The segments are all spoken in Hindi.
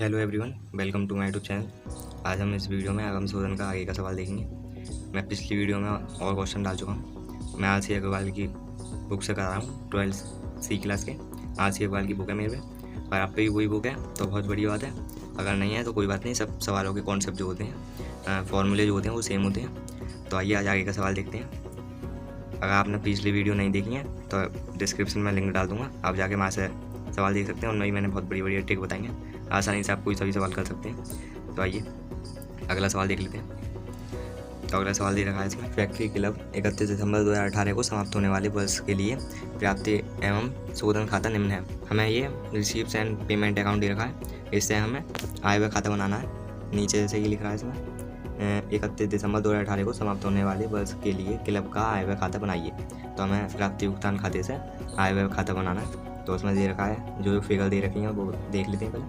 Hello everyone, welcome to my YouTube channel. आज हम इस वीडियो में आगम शोधन का आगे का सवाल देखेंगे। मैं पिछली वीडियो में और क्वेश्चन डाल चुका हूँ। मैं आर सी अग्रवाल की बुक से कर रहा हूँ, 12 सी क्लास के। आर सी अग्रवाल की बुक है मेरे पे, और आप पे भी वही बुक है तो बहुत बड़ी बात है। अगर नहीं है तो कोई बात नहीं, सब सवालों के कॉन्सेप्ट जो होते हैं, फॉर्मूले जो होते हैं वो सेम होते हैं। तो आइए आज आगे का सवाल देखते हैं। अगर आपने पिछली वीडियो नहीं देखी है तो डिस्क्रिप्शन में लिंक डाल दूँगा, आप जाके वहाँ से सवाल देख सकते हैं। उनमें भी मैंने बहुत बड़ी बड़ी ट्रिक बताई है, आसानी से आप कोई सभी सवाल कर सकते हैं। तो आइए अगला सवाल देख लेते हैं। तो अगला सवाल दे रखा है इसमें, फैक्ट्री क्लब 31 दिसंबर 2018 को समाप्त होने वाले वर्ष के लिए प्राप्ति एवं शोधन खाता निम्न है। हमें ये रिसीप्ट एंड पेमेंट अकाउंट दे रखा है, इससे हमें आय व्यय खाता बनाना है। नीचे जैसे कि लिख रहा है इसमें 31 दिसंबर 2018 को समाप्त होने वाले वर्ष के लिए क्लब का आय व्यय खाता बनाइए। तो हमें प्राप्ति भुगतान खाते से आय व्यय खाता बनाना है। तो उसमें दे रखा है जो फिगर दे रखी है वो देख लेते हैं पहले।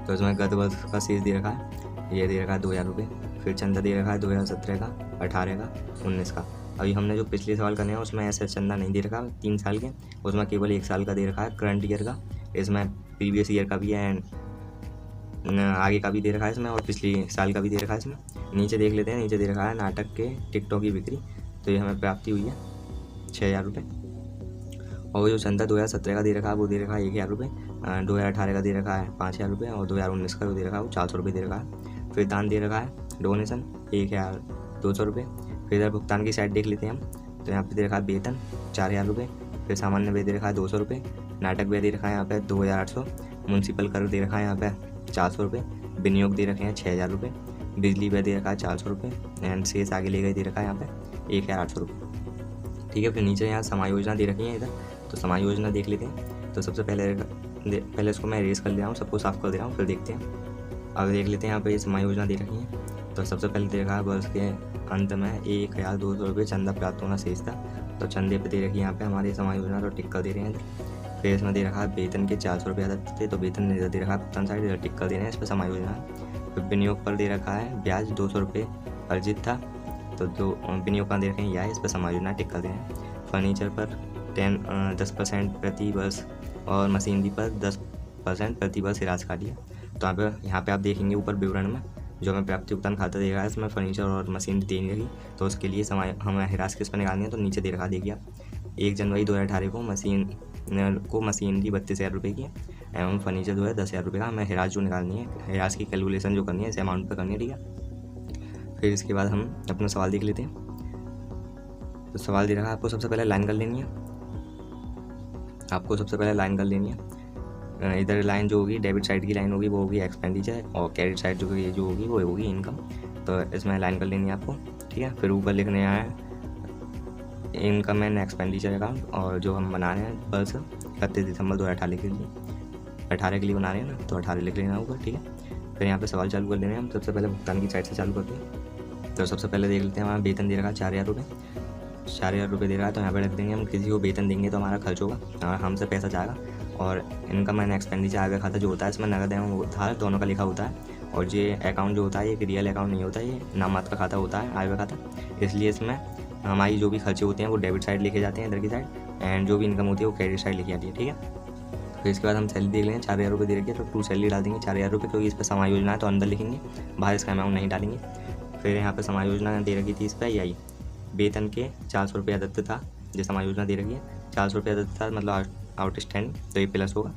तो इसमें गत वर्ष का शेष दे रखा है, ये दे रखा है 2000 रुपये। फिर चंदा दे रखा है 2017 का, 18 का, 19 का। अभी हमने जो पिछले सवाल करने हैं उसमें ऐसे चंदा नहीं दे रखा 3 साल के, उसमें केवल 1 साल का दे रखा है करंट ईयर का। इसमें प्रीवियस ईयर का भी है एंड आगे का भी दे रखा है इसमें, और पिछली साल का भी दे रखा है इसमें। नीचे देख लेते हैं, नीचे दे रखा है नाटक के टिकटों की बिक्री। तो ये हमें प्राप्ति हुई है 6000 रुपये। और जो चंदा 2017 का दे रखा है वो दे रखा है 1000 रुपये, 2018 का दे रखा है 5000 रुपये, और 2019 का जो दे रखा है वो 400 रुपये दे रखा है। फिर दान दे रखा है डोनेशन 1200 रुपये। फिर इधर भुगतान की साइड देख लेते हैं हम। तो यहाँ पे दे रखा है वेतन 4000 रुपये। फिर सामान्य व्यय दे रखा है 200 रुपये। नाटक व्यय दे रखा है यहाँ पे 2800। म्यूनसिपल कर दे रखा है यहाँ पे 400 रुपये। विनियोग दे रखे हैं 6000 रुपये। बिजली व्यय दे रखा है 400 रुपये एंड शेष आगे ले गए दे रखा है यहाँ पे 1800 रुपये। ठीक है। फिर नीचे यहाँ समायोजना दे रखी है इधर, तो समायोजना देख लेते हैं। तो सबसे पहले इसको मैं इरेज कर ले रहा हूँ, सबको साफ कर दे रहा हूँ, फिर देखते हैं। अब देख लेते हैं यहाँ पे ये समायोजना दे रखी है। तो सबसे पहले दे रखा है वर्ष के अंत में 1200 रुपये चंदा प्राप्त होना शेष था। तो चंदे पे दे रखी है यहाँ पे हमारी समायोजना, तो टिक कर दे रहे हैं इधर। फिर इसमें दे रखा है वेतन के 400 रुपये आदत थे, तो वेतन इधर दे रखा है भुगतान साइड, इधर टिक कर दे रहे हैं, इस पर समायोजना। फिर विनियोग पर दे रखा है ब्याज 200 रुपये अर्जित था, तो जो विनियोग का दे रखे हैं यह है, इस पर समायोजना टिक कर दे रहे हैं। फर्नीचर पर 10% प्रति वर्ष और मशीनरी पर 10% प्रति वर्ष हिरास का लिया। तो यहाँ पे आप देखेंगे ऊपर विवरण में जो हमें प्राप्ति भुगतान खाता दे रहा है, इसमें फर्नीचर और मशीनरी दे नहीं रही, तो उसके लिए हमें हिरास किस पर निकालनी है। तो नीचे दे रखा देखिए आप 1 जनवरी 2018 को मशीनरी 32,000 रुपये की एवं फर्नीचर जो है 10,000 रुपये का। हमें हिरास जो निकालनी है, हिरास की कैलकुलेशन जो करनी है इस अमाउंट पर करनी है, ठीक है। फिर इसके बाद हम अपना सवाल देख लेते हैं। तो सवाल दे रहा है आपको सबसे पहले लाइन कर लेनी है, इधर लाइन जो होगी डेबिट साइड की लाइन होगी वो होगी एक्सपेंडिचर, और क्रेडिट साइड जो होगी वो होगी इनकम। तो इसमें लाइन कर लेनी है आपको, ठीक है। फिर ऊपर लिखने आया है इनकम एंड एक्सपेंडिचर अकाउंट, और जो हम बना रहे हैं वर्ष 31 दिसंबर 2018 के लिए, 18 के लिए बना रहे हैं ना, तो 18 लिख लेना ऊपर, ठीक है। फिर यहाँ पे सवाल चालू कर लेने हैं हम। सबसे पहले भुगतान की साइड से चालू करते हैं। तो सबसे पहले देख लेते हैं, हमारा वेतन दे रखा है 4000 रुपये, 4000 रुपये दे रहा है। तो यहाँ पे रख देंगे हम, किसी को वेतन देंगे तो हमारा खर्च होगा और हमसे पैसा जाएगा। और इनकम एंड एक्सपेंडिचर आय व्यय खाता जो होता है इसमें नगद एवं उधार दोनों का लिखा होता है। और ये अकाउंट जो होता है ये रियल अकाउंट नहीं होता, ये नाम मात्र का खाता होता है आय व्यय खाता। इसलिए इसमें हमारी जो भी खर्चे होते हैं वो डेबिट साइड लिखे जाते हैं इधर की साइड, एंड जो भी इनकम होती है वो क्रेडिट साइड लिखी जाती है, ठीक है। फिर इसके बाद हम सैलरी देख लेंगे, 4000 रुपये दे रखी है तो टू सैलरी डाल देंगे 4000 रुपये, क्योंकि इस पर समायोजना है तो अंदर लिखेंगे, बाहर इसका अमाउंट नहीं डालेंगे। फिर यहाँ पर समायोजना दे रखी थी इस पर यही वेतन के 400 रुपये अदत्त था, जो समायोजना दे रखी है 400 रुपये अदत्त था, मतलब आउटस्टैंडिंग, तो ये प्लस होगा,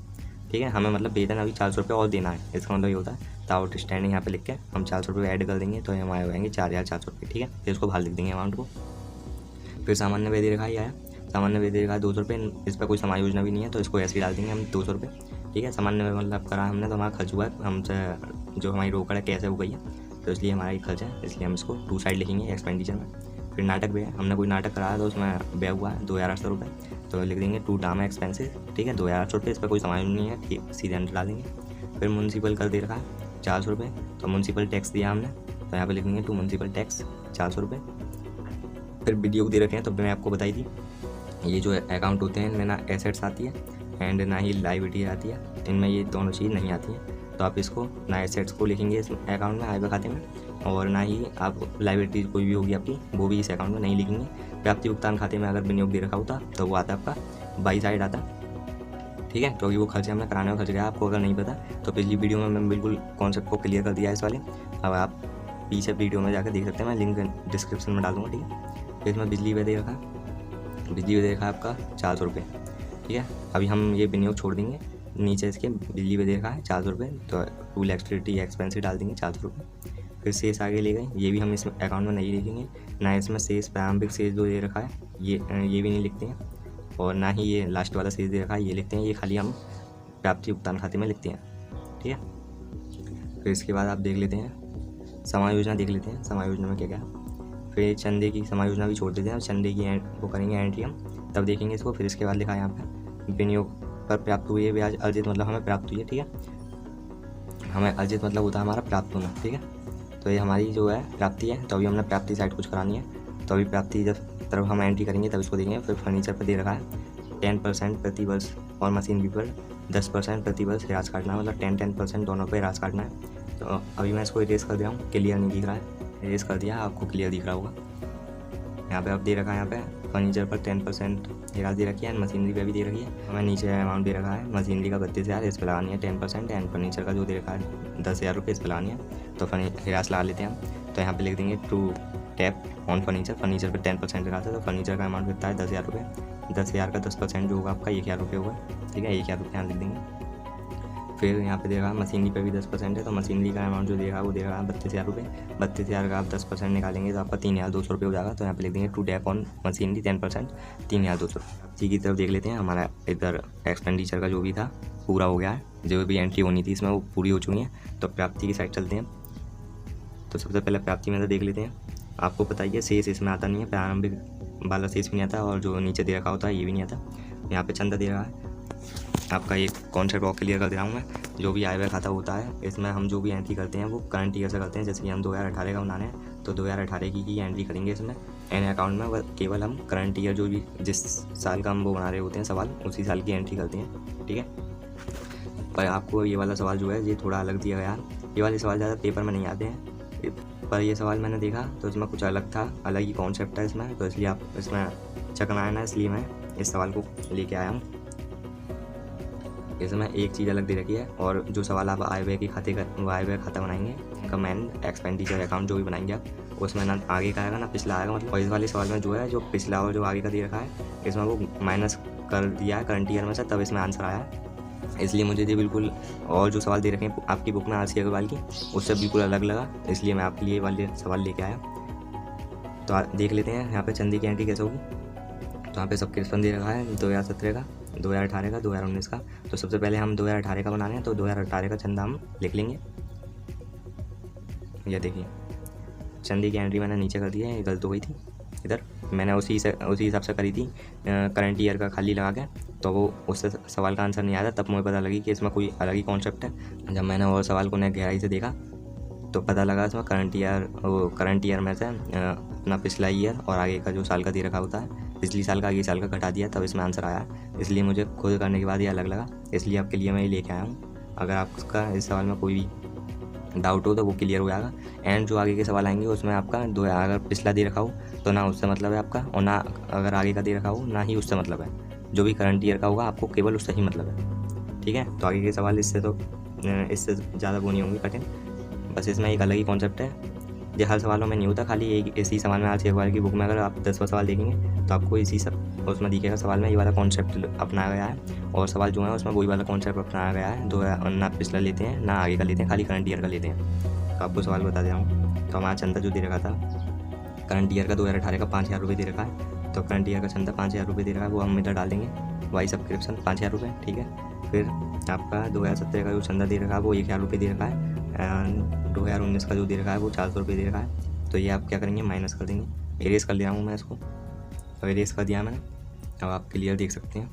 ठीक है। हमें मतलब वेतन अभी 400 रुपये और देना है, इसका मतलब ये होता है। तो आउटस्टैंडिंग यहाँ पे लिख के हम 400 रुपये ऐड कर देंगे तो हमारे हो जाएंगे 4400 रुपये, ठीक है। फिर इसको बाहर लिख देंगे अमाउंट को। फिर सामान्य व्यय दे रखा है आया, सामान्य व्यय दे रखा है 200 रुपये, इस पर कोई समायोजना भी नहीं है तो इसको ऐसे ही डाल देंगे हम 200 रुपये, ठीक है। सामान्य व्यय मतलब करा हमने तो हमारा खर्च हुआ है, हमसे जो हमारी रोकड़ है कैसे हो गई है, तो इसलिए हमारा ये खर्च है, इसलिए हम इसको टू साइड लिखेंगे एक्सपेंडिचर में। फिर नाटक व्यय, हमने कोई नाटक कराया तो उसमें व्यय हुआ है 2800 रुपये, तो लिख देंगे टू ड्रामा एक्सपेंसिस, ठीक है, 2800 रुपये, इस पर कोई समायोजन नहीं है, सीधे अंदर डालेंगे। फिर म्यूनसिपल कर दे रखा है 400 रुपये, तो म्यूनसिपल टैक्स दिया हमने, तो यहाँ पे लिखेंगे टू म्यूनसिपल टैक्स 400 रुपये। फिर विनियोग दे रखे हैं, तो मैं आपको बताई थी ये जो अकाउंट होते हैं इनमें ना एसेट्स आती है एंड ना ही लाइबिलिटी आती है, इनमें ये दोनों चीज़ नहीं आती हैं। तो आप इसको ना एसेट्स को लिखेंगे इस अकाउंट में आय व्यय खाते में, और ना ही आप लाइबिलिटी कोई भी होगी आपकी वो भी इस अकाउंट में नहीं लिखेंगे। प्राप्ति भुगतान खाते में अगर विनियोग दे रखा होता तो वो आता आपका बाई साइड आता, ठीक है, क्योंकि वो खर्चे हमने कराने में खर्च गया। आपको अगर नहीं पता तो पिछली वीडियो में मैं बिल्कुल कॉन्सेप्ट को क्लियर कर दिया है इस वाले। अब आप पीछे वीडियो में जाकर देख सकते हैं, मैं लिंक डिस्क्रिप्शन में डाल दूँगा। ठीक है, फिर इसमें बिजली बिल दे रखा है, बिजली बिल दे रखा है आपका 400 रुपये। ठीक है, अभी हम ये विनियोग छोड़ देंगे, नीचे इसके बिजली बिल दे रखा है 400 रुपये, तो टूल इलेक्ट्रिसिटी एक्सपेंसिव डाल देंगे 400 रुपये। फिर शेष आगे ले गए, ये भी हम इस अकाउंट में नहीं लिखेंगे, ना इसमें शेष प्रारंभिक शेष जो दे रखा है ये भी नहीं लिखते हैं, और ना ही ये लास्ट वाला शेष दे रखा है ये लिखते हैं। ये खाली हम प्राप्ति भुगतान खाते में लिखते हैं। ठीक है, फिर इसके बाद आप देख लेते हैं समायोजना, देख लेते हैं समायोजना में क्या क्या है। फिर चंदे की समायोजना भी छोड़ देते हैं, चंदे की वो करेंगे एंट्री हम, तब देखेंगे इसको। फिर इसके बाद लिखा है यहाँ पे विनियोग पर प्राप्त हुई है ब्याज अर्जित, मतलब हमें प्राप्त हुई है। ठीक है, हमें अर्जित मतलब होता है हमारा प्राप्त होना। ठीक है, तो ये हमारी जो है प्राप्ति है, तो अभी हमने प्राप्ति साइड कुछ करानी है, तो अभी प्राप्ति जब तरफ हम एंट्री करेंगे तब इसको देखेंगे। फिर फर्नीचर पर दे रखा है 10% प्रति वर्ष और मशीनरी पर 10% प्रति वर्ष ह्रास काटना है, मतलब 10% दोनों पे ह्रास काटना है। तो अभी मैं इसको इरेज कर दे रहा हूँ, क्लियर नहीं दिख रहा है, इरेज कर दिया, आपको क्लियर दिख रहा होगा। यहाँ पे आप दे रखा है, यहाँ पे फर्नीचर पर 10% ह्रास दे रखी है, एंड मशीनरी पे भी दे रखी है। हमें नीचे अमाउंट दे रखा है, मशीनरी का 32,000 इस पर लगानी है 10%, एंड फर्नीचर का जो दे रखा है 10,000 रुपये इस पर लगानी है, तो ह्रास लगा लेते हैं हम। तो यहाँ पे लिख देंगे to tap on furniture, furniture पर 10% ह्रास है, तो फर्नीचर का अमाउंट कितना है 10,000 रुपये। 10,000 का 10% जो होगा आपका 1,000 रुपये होगा। ठीक है, 1,000 रुपये यहाँ लिख देंगे। फिर यहाँ पे दे रहा है मशीनरी पे भी 10% है, तो मशीनरी का अमाउंट जो दे रहा है वो दे रहा है 32,000 रुपये। 32,000 का आप 10% निकालेंगे तो आपका 3,200 रुपये हो जाएगा। तो यहाँ पे लिख देंगे टू टैप ऑन मशीनरी 10%, 3,200। इसी की तरफ देख लेते हैं, हमारा इधर एक्सपेंडिचर का जो भी था पूरा हो गया है, जो भी एंट्री होनी थी इसमें वो पूरी हो चुकी है। तो प्राप्ति की साइड चलते हैं। तो सबसे पहले प्राप्ति में तो देख लेते हैं, आपको पता ही है शेष इसमें आता नहीं है, प्रारंभिक वाला शेष भी नहीं आता, और जो नीचे दे रखा होता है ये भी नहीं आता। यहाँ पे चंदा दे रहा है, आपका एक कॉन्सेप्ट और क्लियर कर दे रहा हूँ मैं। जो भी आय व्यय खाता होता है इसमें हम जो भी एंट्री करते हैं वो करंट ईयर से करते हैं। जैसे कि हम 2018 का बनाने हैं तो 2018 की ही एंट्री करेंगे इसमें एन अकाउंट में, केवल हम करंट ईयर जो भी जिस साल का हम वो बना रहे होते हैं सवाल, उसी साल की एंट्री करते हैं। ठीक है, पर आपको ये वाला सवाल जो है ये थोड़ा अलग दिया गया। ये वाले सवाल ज़्यादा पेपर में नहीं आते हैं, पर ये सवाल मैंने देखा तो इसमें कुछ अलग था, अलग ही कॉन्सेप्ट है इसमें, तो इसलिए आप इसमें चकना है ना, इसलिए मैं इस सवाल को लेके आया हूँ। इसमें एक चीज़ अलग दे रखी है, और जो सवाल आप आय व्यय के खाते का वो आय व्यय खाता बनाएंगे, कमेंट एक्सपेंडिचर अकाउंट जो भी बनाएंगे आप, उसमें ना आगे का आएगा ना पिछला आएगा। मतलब इस वाले सवाल में जो है जो पिछला और जो आगे का दे रखा है इसमें वो माइनस कर दिया है करंट ईयर में से, तब इसमें आंसर आया है। इसलिए मुझे ये बिल्कुल और जो सवाल दे रखे हैं आपकी बुक में RC अग्रवाल की, उससे बिल्कुल अलग लगा, इसलिए मैं आपके लिए वाले सवाल लेके आया। तो देख लेते हैं यहाँ पे चंदे की एंट्री कैसे होगी। तो यहाँ पे सब क्वेश्चन दे रखा है 2017 का, 2018 का, 2019 का। तो सबसे पहले हम 2018 का बनाने हैं, तो 2018 का चंदा हम लिख लेंगे। ये देखिए चंदे की एंट्री मैंने नीचे कर दी है, ये गलत हो गई थी इधर, मैंने उसी हिसाब से करी थी करंट ईयर का खाली लगा के, तो वो उससे सवाल का आंसर नहीं आया था। तब मुझे पता लगी कि इसमें कोई अलग ही कॉन्सेप्ट है। जब मैंने और सवाल को न गहराई से देखा तो पता लगा इसमें करंट ईयर में से अपना पिछला ईयर और आगे का जो साल का दे रखा होता है, पिछली साल का आगे साल का घटा दिया, तब इसमें आंसर आया। इसलिए मुझे खुद करने के बाद ये अलग लगा, इसलिए आपके लिए मैं ये लेके आया हूँ। अगर आपका इस सवाल में कोई भी डाउट हो तो वो क्लियर हो जाएगा। एंड जो आगे के सवाल आएंगे उसमें आपका अगर पिछला दे रखा हो तो ना उससे मतलब है आपका, और ना अगर आगे का दे रखा हो ना ही उससे मतलब है। जो भी करंट ईयर का होगा आपको केवल उससे ही मतलब है। ठीक है, तो आगे के सवाल इससे ज़्यादा वो नहीं होंगे कठिन, बस इसमें एक अलग ही कॉन्सेप्ट है। ये हर सवालों में नहीं होता, खाली एक इसी सवाल में RC अग्रवाल की बुक में अगर आप 10वां सवाल देखेंगे तो आपको इसी सब उसमें दिखेगा सवाल में ये वाला कॉन्सेप्ट अपनाया गया है, और सवाल जो है उसमें वही वाला कॉन्सेप्ट अपनाया गया है। ना पिछला लेते हैं ना आगे का लेते हैं, खाली करंट ईयर का लेते हैं। तो आपको सवाल बता दे रहा हूँ। तो हमारा चंदा जो दे रखा था करंट ईयर का 2018 का 5,000 रुपये दे रखा है, तो करंट ईयर का चंदा 5,000 रुपये दे रखा है, वो हम इधर डाल देंगे वाई सब्सक्रिप्शन 5,000 रुपये। ठीक है, फिर आपका 2017 का जो चंदा दे रखा है वो 1,000 रुपये दे रखा है, 2019 का जो दे रखा है वो 400 रुपये दे रखा है। तो ये आप क्या करेंगे, माइनस कर देंगे। एरेज कर दे रहा हूँ मैं इसको, तो एरेज कर दिया मैंने, अब आप क्लियर देख सकते हैं।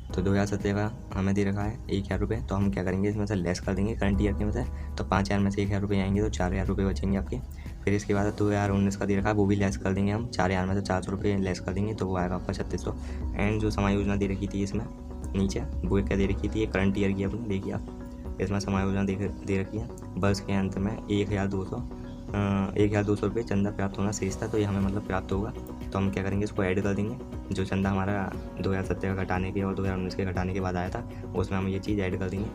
तो 2017 का हमें दे रखा है 1,000 रुपये, तो हम क्या करेंगे इसमें से लेस कर देंगे करंट ईयर के में से, तो 5,000 में से 1,000 रुपये आएंगे तो 4,000 रुपये बचेंगे आपके। फिर इसके बाद 2019 का दे रखा है वो भी लेस कर देंगे हम, 4,000 में से 400 रुपये लेस कर देंगे, तो वो आएगा आपका 3600। एंड जो समायोजना दे रखी थी इसमें नीचे वो क्या दे रखी थी, ये करंट ईयर की अपनी देखिए आप, इसमें समायोजना दे रखी है। वर्ष के अंत में 1,200 रुपये चंदा प्राप्त होना शेष था, तो ये हमें मतलब प्राप्त होगा। तो तो हम क्या करेंगे, इसको ऐड कर देंगे। जो चंदा हमारा 2017 का घटाने के और 2019 के घटाने के बाद आया था, उसमें हम ये चीज़ ऐड कर देंगे।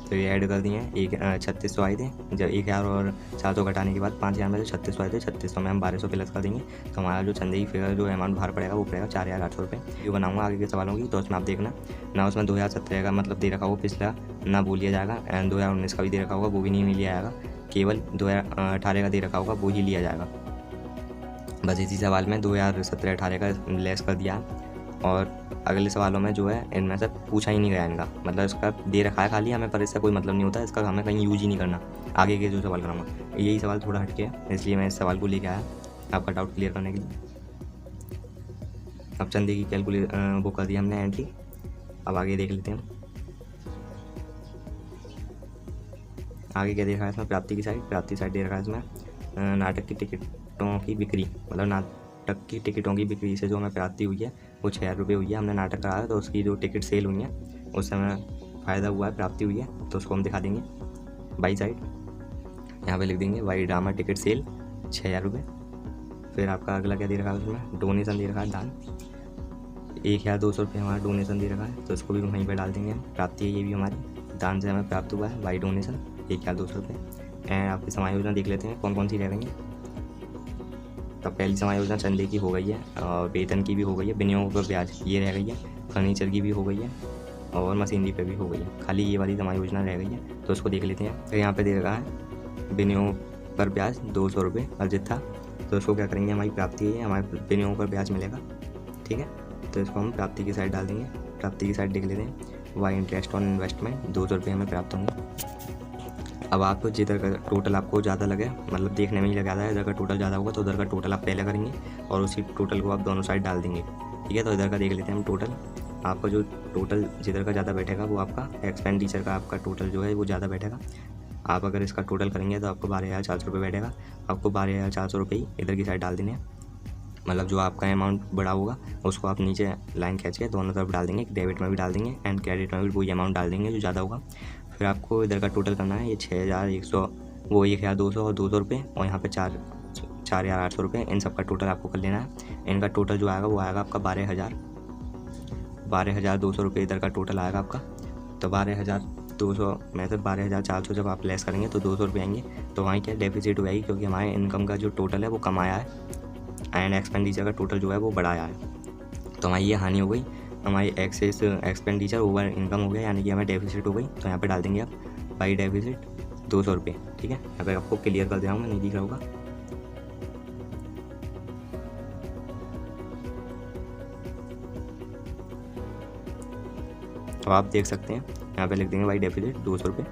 तो ये ऐड कर दिए हैं। 3600 आए थे, जब 1000 और 400 घटाने के बाद 5000 में से 3600 आए थे। 3600 में हम 1200 प्लस कर देंगे, तो हमारा जो चंदे की फिगर जो अमाउंट बाहर पड़ेगा वो पड़ेगा 4800 रुपये। वीडियो बनाऊंगा आगे के सवालों की, तो उसमें आप देखना ना, उसमें 2017 का मतलब दे रखा होगा पिछला ना भूल लिया जाएगा, एंड 2019 का भी दे रखा होगा वो भी नहीं लिया जाएगा, केवल 2018 का दे रखा होगा वो ही लिया जाएगा। बस इसी सवाल में 2017-18 का लेस कर दिया। और अगले सवालों में जो है इनमें से पूछा ही नहीं गया इनका, मतलब इसका दे रखा है खाली हमें, पर इससे कोई मतलब नहीं होता, इसका हमें कहीं यूज ही नहीं करना। आगे के जो सवाल कराऊंगा यही सवाल थोड़ा हटके है, इसलिए मैं इस सवाल को लेके आया आपका डाउट क्लियर करने के लिए। अब चंदे की वो कर दिया हमने एंट्री। अब आगे देख लेते हैं हम आगे क्या देखा है इसमें। प्राप्ति की साइड दे रखा है इसमें नाटक की टिकटों की बिक्री, मतलब नाटक की टिकटों की बिक्री से जो हमें प्राप्ति हुई है वो 6000 रुपये हुई है। हमने नाटक कराया तो उसकी जो टिकट सेल हुई है उससे हमें फ़ायदा हुआ है, प्राप्ति हुई है, तो उसको हम दिखा देंगे बाई साइड। यहाँ पे लिख देंगे वाई ड्रामा टिकट सेल 6000 रुपये। फिर आपका अगला क्या दे रखा है उसमें, डोनेशन दे रखा है, दान 1200 रुपये हमारा डोनेशन दे रखा है, तो इसको भी वहीं पर डाल देंगे हम। प्राप्ति है ये भी हमारी, दान से हमें प्राप्त हुआ है बाई डोनेशन 1200 रुपये। एंड आपकी समायोजना देख लेते हैं कौन कौन सी रह गई हैं। तो पहली समायोजना चंदे की हो गई है, और वेतन की भी हो गई है, विनियोग पर ब्याज ये रह गई है, फर्नीचर की भी हो गई है, और मशीनरी पे भी हो गई है। खाली ये वाली समायोजना रह गई है, तो उसको देख लेते हैं। फिर यहाँ पे दे रखा है विनियोग पर ब्याज 200 रुपये अर्जित था, तो उसको क्या करेंगे, हमारी प्राप्ति है, हमारे विनियोग पर ब्याज मिलेगा, ठीक है। तो इसको हम प्राप्ति की साइड डाल देंगे। प्राप्ति की साइड देख लेते हैं, वाई इंटरेस्ट ऑन इन्वेस्टमेंट 200 रुपये हमें प्राप्त होंगे। अब आपको जिधर का टोटल आपको ज़्यादा लगे, मतलब देखने में ही लगा है, इधर का टोटल ज़्यादा होगा तो उधर का टोटल आप पहले करेंगे और उसी टोटल को आप दोनों साइड डाल देंगे, ठीक है। तो इधर का देख लेते हैं हम टोटल। आपका जो टोटल जिधर का ज़्यादा बैठेगा वो आपका एक्सपेंडिचर का आपका टोटल जो है वो ज़्यादा बैठेगा। आप अगर इसका टोटल करेंगे तो आपको 12400 रुपये बैठेगा। आपको 12400 रुपये ही इधर की साइड डाल देने हैं, मतलब जो आपका अमाउंट बड़ा होगा उसको आप नीचे लाइन खींच के दोनों तरफ डाल देंगे, डेबिट में भी डाल देंगे एंड क्रेडिट में भी वही अमाउंट डाल देंगे जो ज़्यादा होगा। फिर आपको इधर का टोटल करना है, ये 6100 वो 1200 और 200 रुपये, और यहाँ पे 4800 रुपये, इन सब का टोटल आपको कर लेना है। इनका टोटल जो आएगा वो आएगा आपका 12200 रुपये इधर का टोटल आएगा आपका। तो 12200 में से 12400 जब आप लेस करेंगे तो 200 रुपये आएंगे, तो वहीं क्या डेफिसिट हो जाएगी, क्योंकि हमारे इनकम का जो टोटल है वो कम आया है एंड एक्सपेंडिचर का टोटल जो है वो बढ़ाया है। तो हमारी ये हानि हो गई, हमारी एक्सेस एक्सपेंडिचर ओवर इनकम हो गया, यानी कि हमें डेफिसिट हो गई। तो यहाँ पे डाल देंगे आप बाई डेफिसिट 200 रुपये, ठीक है। यहाँ पे आपको क्लियर कर दे रहा हूँ मैं, नहीं दिख रहा होगा। तो आप देख सकते हैं यहाँ पे लिख देंगे बाई डेफिसिट 200 रुपये।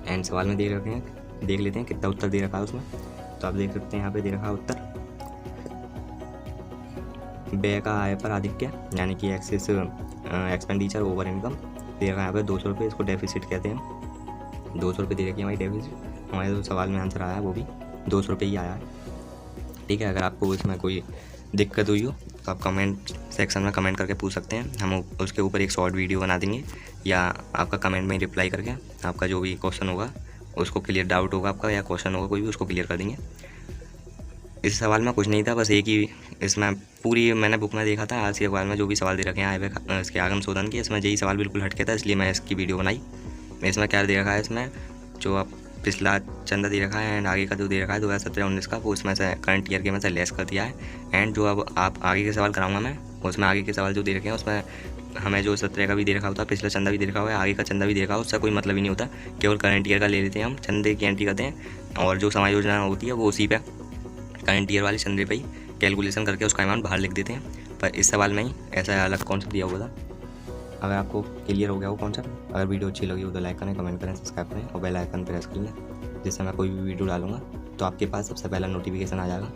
एंड सवाल में देख रखे हैं, देख लेते हैं कितना उत्तर दे रखा है उसमें। तो आप देख सकते हैं यहाँ पे दे रखा है उत्तर, व्यय का आय पर आधिक्य, यानी कि एक्सेस एक्सपेंडिचर ओवर इनकम दे रखा है यहाँ पे 200 रुपये, इसको डेफिसिट कहते हैं। 200 रुपये दे रखी है हमारी डेफिसिट, हमारे जो सवाल में आंसर आया है वो भी 200 रुपये ही आया है, ठीक है। अगर आपको इसमें कोई दिक्कत हुई हो तो आप कमेंट सेक्शन में कमेंट करके पूछ सकते हैं, हम उसके ऊपर एक शॉर्ट वीडियो बना देंगे, या आपका कमेंट में रिप्लाई करके आपका जो भी क्वेश्चन होगा उसको क्लियर, डाउट होगा आपका या क्वेश्चन होगा कोई भी, उसको क्लियर कर देंगे। इस सवाल में कुछ नहीं था, बस एक ही इसमें पूरी मैंने बुक में देखा था, आज के अखबार में जो भी सवाल दे रखे हैं इसके आगम शोधन के, इसमें यही सवाल बिल्कुल हटके था, इसलिए मैं इसकी वीडियो बनाई। इसमें क्या दे रखा है, इसमें जो आप पिछला चंदा दे रखा है एंड आगे का जो दे रखा है 2017-19 का, वो उसमें से करंट ईयर के में से लेस कर दिया है। एंड जो अब आप आगे के सवाल कराऊंगा मैं, उसमें आगे के सवाल जो दे रखे हैं उसमें हमें जो 17 का भी दे रखा होता है, पिछला चंदा भी दे रखा हुआ है, आगे का चंदा भी दे रखा है, उससे कोई मतलब ही नहीं होता, केवल करंट ईयर का ले लेते हैं हम, चंदे की एंट्री करते हैं, और जो समायोजना होती है वो उसी पे करंट ईयर वाले चंदे पे ही कैलकुलेशन करके उसका अमाउंट बाहर लिख देते हैं। पर इस सवाल में ही ऐसा अलग कॉन्सेप्ट दिया हुआ था। अगर आपको क्लियर हो गया वो कॉन्सेप्ट, अगर वीडियो अच्छी लगी हो तो लाइक करें, कमेंट करें, सब्सक्राइब करें और बेल आइकन प्रेस कर लें, जिससे मैं कोई भी वीडियो डालूंगा तो आपके पास सबसे पहला नोटिफिकेशन आ जाएगा।